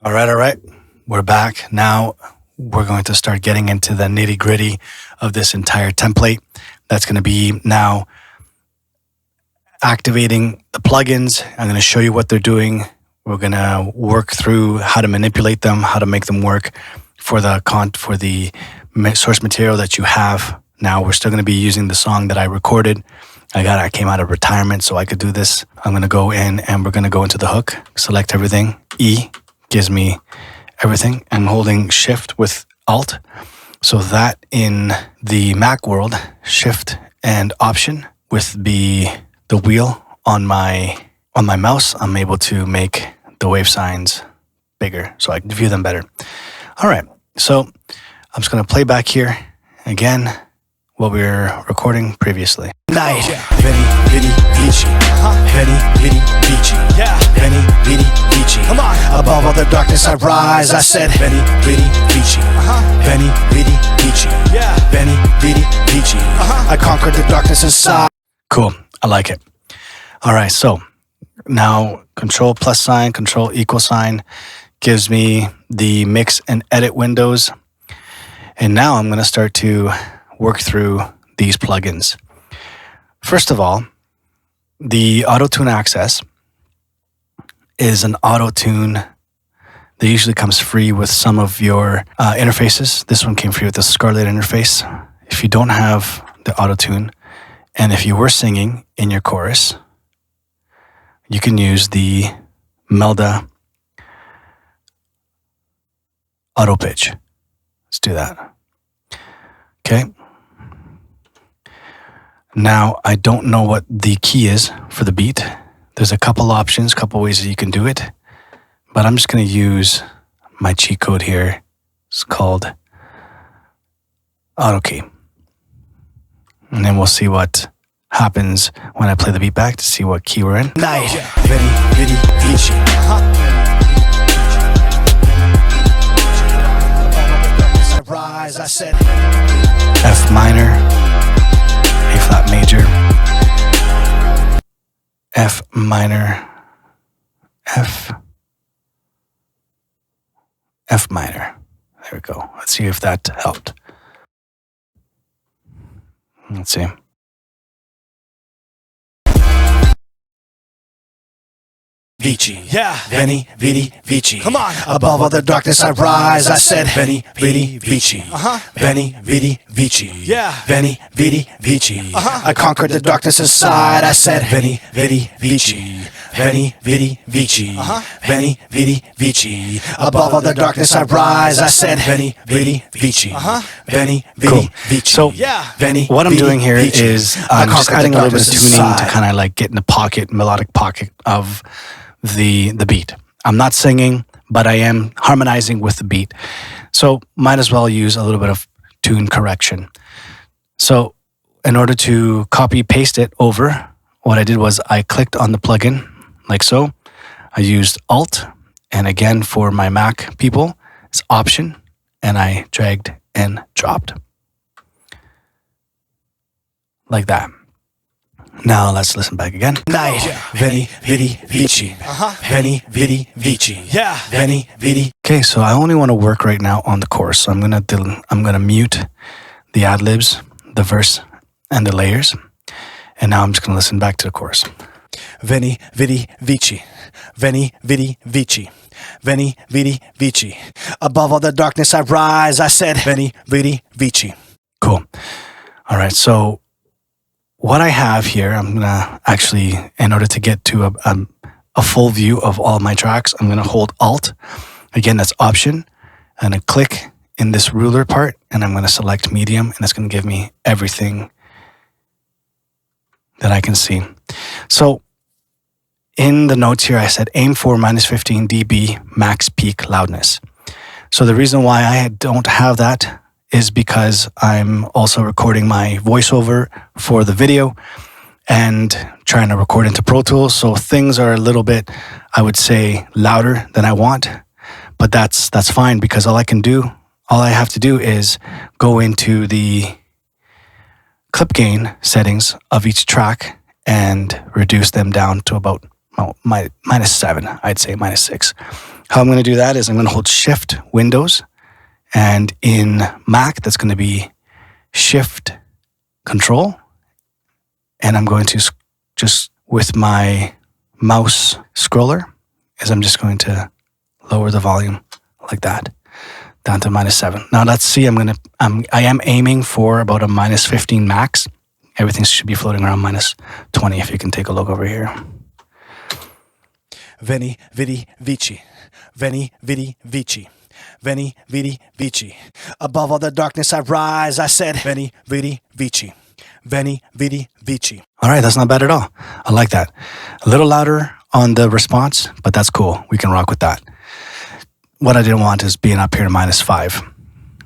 All right. We're back. Now we're going to start getting into the nitty-gritty of this entire template. That's going to be now activating the plugins. I'm going to show you what they're doing. We're going to work through how to manipulate them, how to make them work for the source material that you have. Now we're still going to be using the song that I recorded. I came out of retirement so I could do this. I'm going to go in and we're going to go into the hook, select everything. E gives me everything. I'm holding shift with alt. So that in the Mac world, shift and option with the wheel on my mouse, I'm able to make the wave signs bigger so I can view them better. All right. So I'm just going to play back here again what we were recording previously. Night. Veni, vidi, vici. Veni, vidi, vici. Veni, vidi, vici. Come on. Above all the darkness I rise. I said, Veni, vidi, vici. Veni, vidi, vici. Veni, vidi, vici. I conquered the darkness inside. Cool. I like it. All right. So now control plus sign, control equal sign gives me the mix and edit windows. And now I'm going to start to work through these plugins. First of all, the Autotune Access is an Autotune that usually comes free with some of your interfaces. This one came free with the Scarlett interface. If you don't have the Autotune, and if you were singing in your chorus, you can use the Melda auto pitch. Let's do that. Okay. Now, I don't know what the key is for the beat. There's a couple options, couple ways that you can do it, but I'm just going to use my cheat code here. It's called auto key. And then we'll see what happens when I play the beat back to see what key we're in. Night. Veni, vidi, vici. Rise, I said F minor, A flat major, F minor, F minor. There we go. Let's see if that helped. Let's see. Vici, Veni, vidi, vici. Come on. Above all the darkness I rise. I said, Veni, vidi, vici. Veni, vidi, vici. Veni, vidi, vici. I conquered the darkness inside. I said, Veni, vidi, vici. Veni, vidi, vici. Veni, vidi, vici. Above all the darkness I rise. I said, Veni, vidi, vici. Veni, vidi, vici. So, what I'm doing here is I'm just adding a little bit of tuning to kind of like get in the pocket, melodic pocket of the beat. I'm not singing, but I am harmonizing with the beat. So might as well use a little bit of tune correction. So in order to copy paste it over, what I did was I clicked on the plugin like so. I used Alt, and again for my Mac people, it's Option, and I dragged and dropped. Like that. Now let's listen back again. Night. Veni, vidi, vici. Veni, vidi, vici. Veni, vidi. Okay, so I only want to work right now on the chorus. So I'm gonna mute the ad libs, the verse, and the layers. And now I'm just gonna listen back to the chorus. Veni, vidi, vici. Veni, vidi, vici. Veni, vidi, vici. Above all the darkness I rise. I said, Veni, vidi, vici. Cool. All right, so what I have here, I'm going to actually, in order to get to a full view of all my tracks, I'm going to hold Alt. Again, that's Option. And I click in this ruler part, and I'm going to select Medium, and it's going to give me everything that I can see. So in the notes here, I said aim for -15 dB max peak loudness. So the reason why I don't have that is because I'm also recording my voiceover for the video and trying to record into Pro Tools. So things are a little bit, I would say, louder than I want, but that's fine because all I have to do is go into the clip gain settings of each track and reduce them down to about -7, I'd say -6. How I'm going to do that is I'm going to hold Shift Windows, and in Mac that's going to be Shift Control, and I'm going to just with my mouse scroller is I'm just going to lower the volume like that down to -7. Now let's see, I am aiming for about a -15 max. Everything should be floating around -20 if you can take a look over here. Veni, vidi, vici. Veni, vidi, vici. Veni, vidi, vici. Above all the darkness I rise, I said, Veni, vidi, vici. Veni, vidi, vici. All right, that's not bad at all. I like that. A little louder on the response, but that's cool. We can rock with that. What I didn't want is being up here to -5.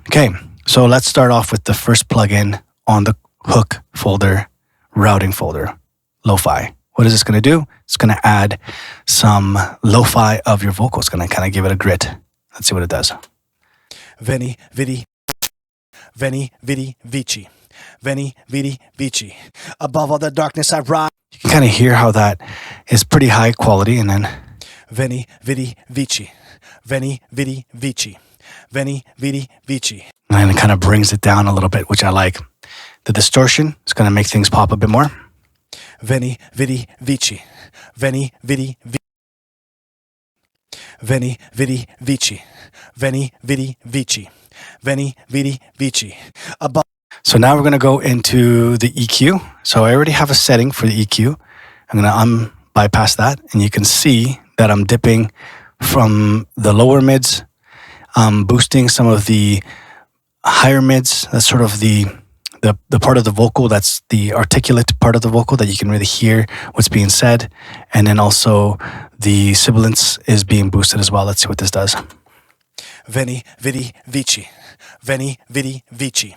Okay, so let's start off with the first plugin on the hook folder, routing folder, LoFi. What is this going to do? It's going to add some LoFi of your vocal. It's going to kind of give it a grit. Let's see what it does. Veni, vidi, veni, vidi, vici. Veni, vidi, vici. Above all the darkness I rise. You can kind of hear how that is pretty high quality, and then Veni, vidi, vici. Veni, vidi, vici. Veni, vidi, vici. And it kind of brings it down a little bit, which I like. The distortion is going to make things pop a bit more. Veni, vidi, vici. Veni, vidi, vici. Veni, vidi, vici. Veni, vidi, vici. Veni, vidi, vici. Above. So now we're going to go into the EQ. So I already have a setting for the EQ. I'm going to bypass that, and you can see that I'm dipping from the lower mids, boosting some of the higher mids. That's sort of the part of the vocal, that's the articulate part of the vocal that you can really hear what's being said. And then also the sibilance is being boosted as well. Let's see what this does. Veni, vidi, vici. Veni, vidi, vici.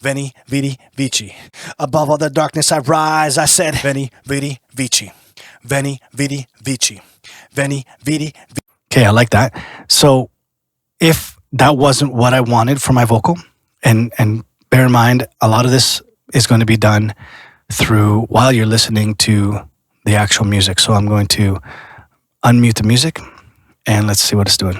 Veni, vidi, vici. Above all the darkness I rise, I said, Veni, vidi, vici. Veni, vidi, vici. Veni, vidi, vici. Okay, I like that. So if that wasn't what I wanted for my vocal, and bear in mind, a lot of this is going to be done through while you're listening to the actual music. So I'm going to unmute the music, and let's see what it's doing.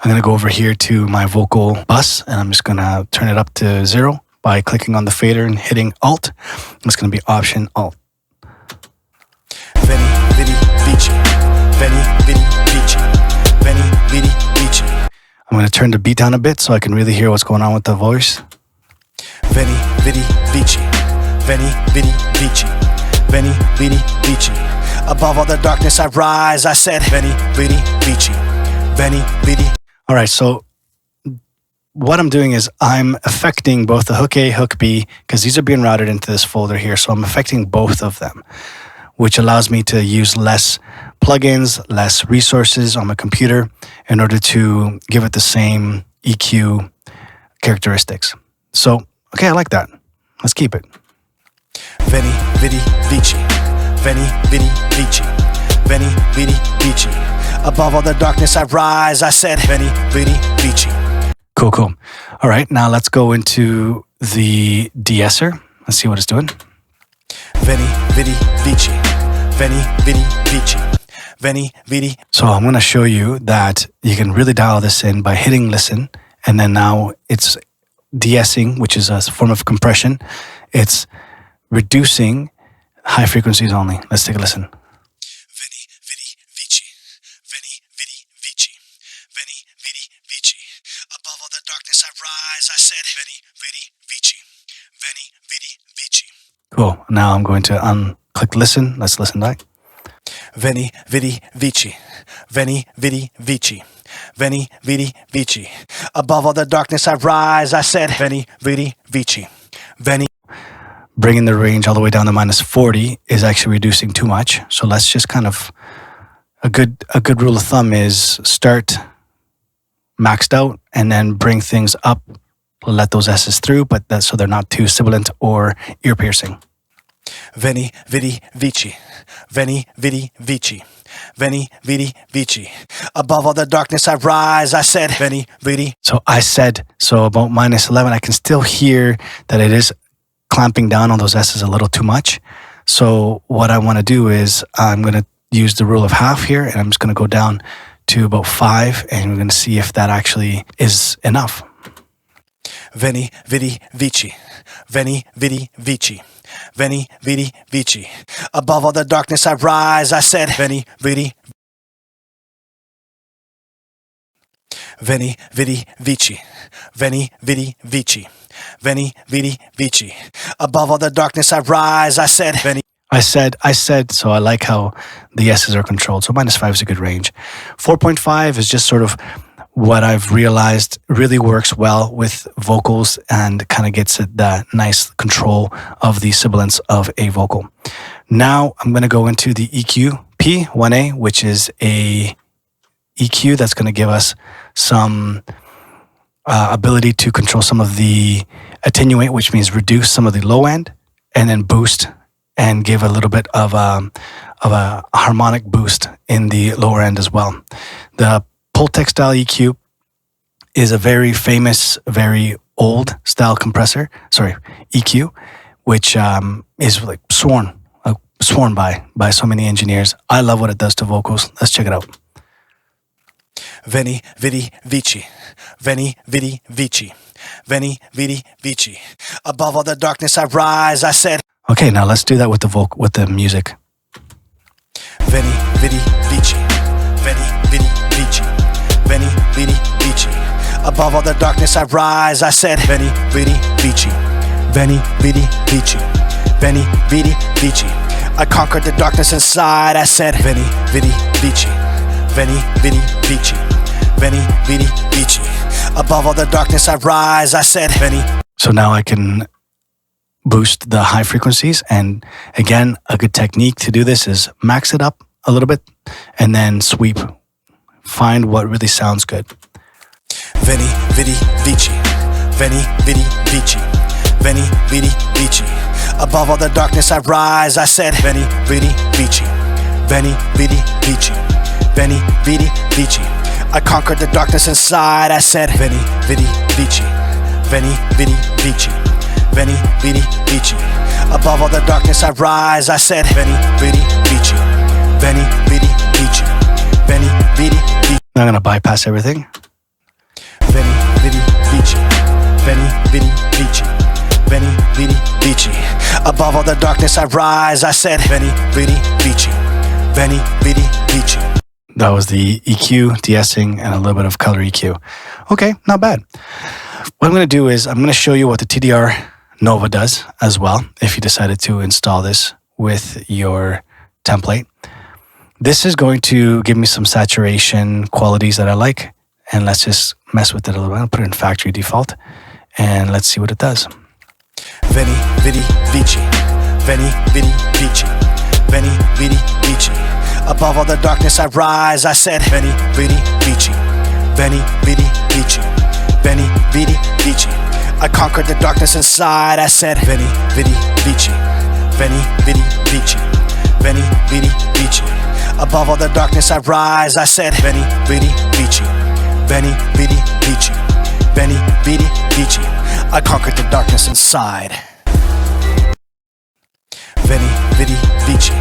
I'm going to go over here to my vocal bus, and I'm just going to turn it up to 0 by clicking on the fader and hitting Alt. It's going to be Option Alt. Veni, vidi, vici. Veni, vidi, vici. Veni, vidi, vici. I'm going to turn the beat down a bit so I can really hear what's going on with the voice. Veni, vidi, vici. Veni, vidi, vici. Veni, vidi, vici. Above all the darkness I rise, I said, Veni, vidi, vici. Veni, vidi. All right, so what I'm doing is I'm affecting both the hook A, hook B, because these are being routed into this folder here. So I'm affecting both of them, which allows me to use less plugins, less resources on my computer in order to give it the same EQ characteristics. So, okay, I like that. Let's keep it. Veni, vidi, vici. Veni, vidi, vici. Veni, vidi, vici. Above all the darkness I rise, I said, Veni, vidi, vici. Cool, cool. All right, now let's go into the De-Esser. Let's see what it's doing. Veni, vidi, vici. Veni, vidi, vici. Veni, vidi. So I'm going to show you that you can really dial this in by hitting listen, and then now it's de-essing, which is a form of compression. It's reducing high frequencies only. Let's take a listen. Veni, vidi, vici. Veni, vidi, vici. Veni, vidi, vici. Above all the darkness I rise, I said, Veni, vidi, vici. Veni, vidi, vici. Cool. Now I'm going to click listen. Let's listen back. Veni, vidi, vici. Veni, vidi, vici. Veni, vidi, vici. Above all the darkness I rise, I said, Veni, vidi, vici. Veni. Bringing the range all the way down to -40 is actually reducing too much. So let's just kind of, a good rule of thumb is start maxed out and then bring things up, let those S's through, but so they're not too sibilant or ear piercing. Veni, vidi, vici. Veni, vidi, vici. Veni, vidi, vici. Above all the darkness I rise, I said, Veni, vidi. So I said, so about -11, I can still hear that it is clamping down on those S's a little too much. So what I want to do is I'm going to use the rule of half here, and I'm just going to go down to about 5, and we're going to see if that actually is enough. Veni, vidi, vici. Veni, vidi, vici. Veni, vidi, vici. Above all the darkness I rise, I said, Veni, vidi. Veni, vidi, vici. Veni, vidi, vici. Veni, vidi, vici. Above all the darkness I rise, I said, Veni. I said, so I like how the S's are controlled. So -5 is a good range. 4.5 is just sort of what I've realized really works well with vocals and kind of gets at that nice control of the sibilance of a vocal. Now I'm going to go into the EQ P1A, which is a EQ that's going to give us some ability to control some of the attenuate, which means reduce some of the low end, and then boost and give a little bit of a harmonic boost in the lower end as well. The Pul-Tech style EQ is a very famous, very old style compressor, EQ, which is like sworn by so many engineers. I love what it does to vocals. Let's check it out. Veni, vidi, vici. Veni, vidi, vici. Veni, vidi, vici. Above all the darkness I rise, I said. Okay, now let's do that with the music. Veni, vidi, vici. Veni, vidi, vici. Veni, vidi, vici. Above all the darkness I rise, I said, Veni, vidi, vici. Veni, vidi, vici. Veni, vidi, vici. I conquered the darkness inside, I said, Veni, vidi, vici. Veni, vidi, vici. Veni, vidi, vici. Above all the darkness I rise, I said, Veni. So now I can boost the high frequencies, and again, a good technique to do this is max it up a little bit and then sweep. Find what really sounds good. Veni, vidi, vici. Veni, vidi, vici. Veni, vidi, vici. Above all the darkness I rise, I said, Veni, vidi, vici. Veni, vidi, vici. Veni, vidi, vici. I conquered the darkness inside, I said, Veni, vidi, vici. Veni, vidi, vici. Veni, vidi, vici. Above all the darkness I rise, I said, Veni, vidi, vici. Veni, vidi, vici. Veni, vidi, vici. I'm going to bypass everything. Veni, vidi, vici. Veni, vidi, vici. Veni, vidi, vici. Above all the darkness I rise, I said, Veni, vidi, vici. Veni, vidi, vici. That was the EQ, de-essing, and a little bit of color EQ. Okay, not bad. What I'm going to do is I'm going to show you what the TDR Nova does as well, if you decided to install this with your template. This is going to give me some saturation qualities that I like, and let's just mess with it a little bit. I'll put it in factory default, and let's see what it does. Veni, vidi, vici. Veni, vidi, vici. Veni, vidi, vici. Above all the darkness I rise, I said, Veni, vidi, vici. Veni, vidi, vici. Veni, vidi, vici. I conquered the darkness inside, I said, Veni, vidi, vici. Veni, vidi, vici. Veni, vidi, vici. Above all the darkness I rise, I said, Veni, vidi, vici. Veni, vidi, vici. Veni, vidi, vici. I conquered the darkness inside. Veni, vidi, vici.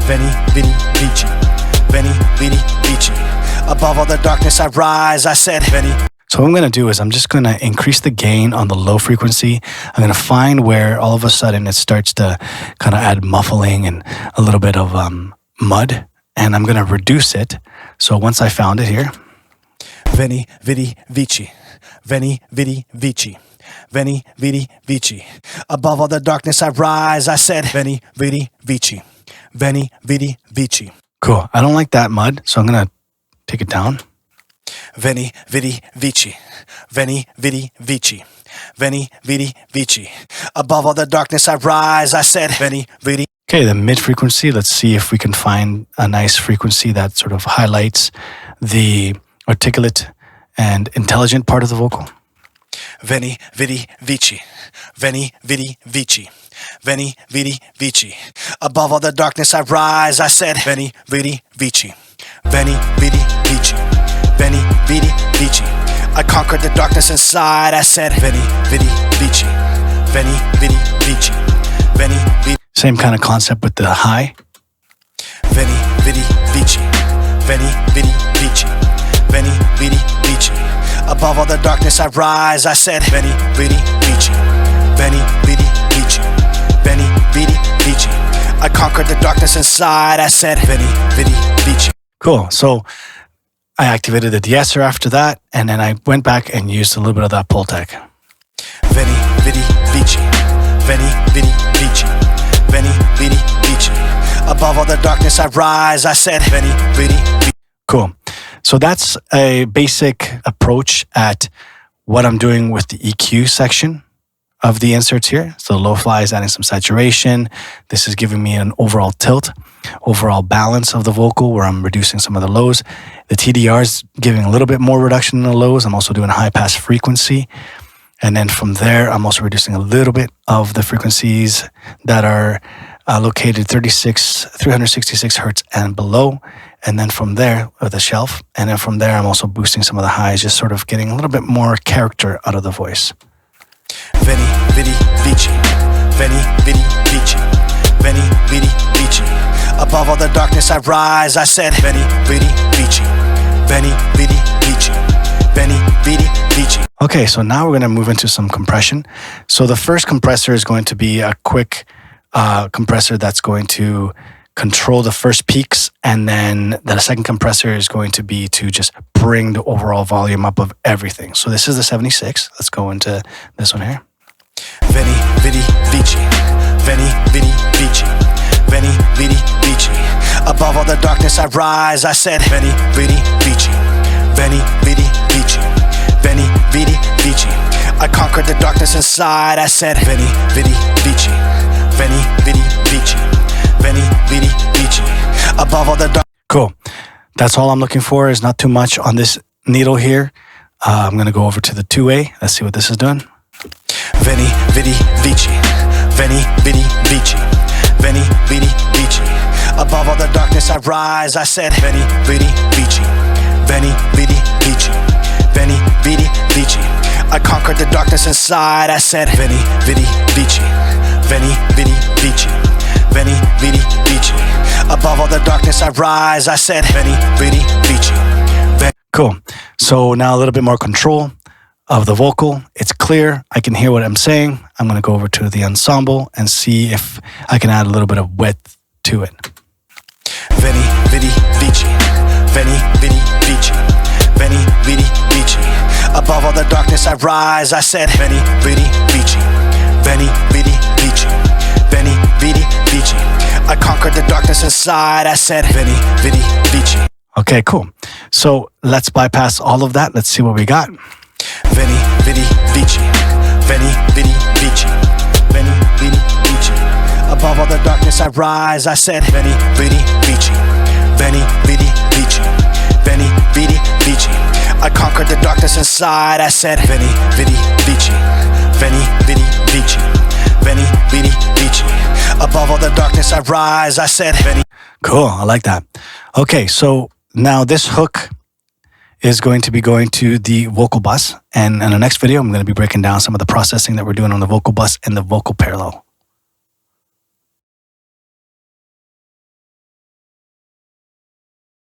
Veni, vidi, vici. Veni, vidi, vici. Above all the darkness I rise, I said, Veni. So what I'm going to do is I'm just going to increase the gain on the low frequency. I'm going to find where all of a sudden it starts to kind of add muffling and a little bit of mud, and I'm going to reduce it. So once I found it here, Veni, vidi, vici. Veni, vidi, vici. Veni, vidi, vici. Above all the darkness I rise, I said, Veni, vidi, vici. Veni, vidi, vici. Cool. I don't like that mud, so I'm going to take it down. Veni, vidi, vici. Veni, vidi, vici. Veni, vidi, vici. Above all the darkness I rise, I said, Veni, vidi. Okay, the mid frequency, let's see if we can find a nice frequency that sort of highlights the articulate and intelligent part of the vocal. Veni, vidi, vici. Veni, vidi, vici. Veni, vidi, vici. Above all the darkness I rise, I said, Veni, vidi, vici. Veni, vidi, vici. Veni, vidi, vici. I conquered the darkness inside, I said, Veni, vidi, vici. Veni, vidi, vici. Veni, vidi. Same kind of concept with the high. Veni, vidi, vici. Veni, vidi, vici. Veni, vidi, vici. Above all the darkness I rise, I said, Veni, vidi, vici. Veni, vidi, vici. Veni, vidi, vici. I conquered the darkness inside, I said, Veni, vidi, vici. Cool. So I activated the De-Esser after that, and then I went back and used a little bit of that Pul-Tech. Veni, vidi, vici. Veni, vidi, vici. Veni, vidi, vici. Above all the darkness I rise, I said, Veni, vidi, vici. Cool. So that's a basic approach at what I'm doing with the EQ section of the inserts here. So LoFi is adding some saturation. This is giving me an overall tilt, overall balance of the vocal where I'm reducing some of the lows. The TDR is giving a little bit more reduction in the lows. I'm also doing a high pass frequency. And then from there, I'm also reducing a little bit of the frequencies that are located 366 hertz and below. And then from there, with the shelf. And then from there, I'm also boosting some of the highs, just sort of getting a little bit more character out of the voice. Veni, vidi, vici. Veni, vidi, vici. Veni, vidi, vici. Above all the darkness I rise, I said, Veni, vidi, vici. Veni, vidi, vici. Veni, vidi, vici. Okay, so now we're going to move into some compression. So the first compressor is going to be a quick compressor that's going to control the first peaks, and then the second compressor is going to be to just bring the overall volume up of everything. So this is the 76. Let's go into this one here. Veni, vidi, vici. Veni, vidi, vici. Veni, vidi, vici. Above all the darkness I rise, I said, Veni, vidi, vici. Veni, vidi, vici. Veni, vidi, vici. I conquered the darkness inside, I said, Veni, vidi, vici. Veni, vidi, vici. Veni, vidi, vici. Above all the dark. Cool. That's all I'm looking for, is not too much on this needle here. I'm going to go over to the 2A. Let's see what this is doing. Veni, vidi, vici. Veni, vidi, vici. Veni, vidi, vici. Above all the darkness I rise, I said, Veni, vidi, vici. Veni, vidi, vici. Veni, vidi, vici. I conquered the darkness inside, I said, Veni, vidi, vici. Veni, vidi, vici. Veni, vidi, vici. Above all the darkness I rise, I said, Veni, vidi, vici. Cool. So now a little bit more control of the vocal. It's clear. I can hear what I'm saying. I'm going to go over to the Ensemble and see if I can add a little bit of width to it. Veni, vidi, vici. Veni, vidi, vici. Veni, vidi, vici. Above all the darkness I rise, I said, Veni, vidi, vici. Veni, vidi, vici. Veni, vidi, vici. I conquered the darkness inside, I said, Veni, vidi, vici. Okay, cool. So let's bypass all of that. Let's see what we got. Veni, vidi, vici. Veni, vidi, vici. Veni, vidi, vici. Above all the darkness I rise, I said, Veni, vidi, vici. Veni, vidi, vici. Veni, vidi, vici. I conquered the darkness inside, I said, Veni, vidi, vici. Veni, vidi, vici. Veni, vidi, vici. Above all the darkness I rise, I said, Veni. Cool, I like that. Okay, so now this hook is going to be going to the vocal bus. And in the next video, I'm going to be breaking down some of the processing that we're doing on the vocal bus and the vocal parallel.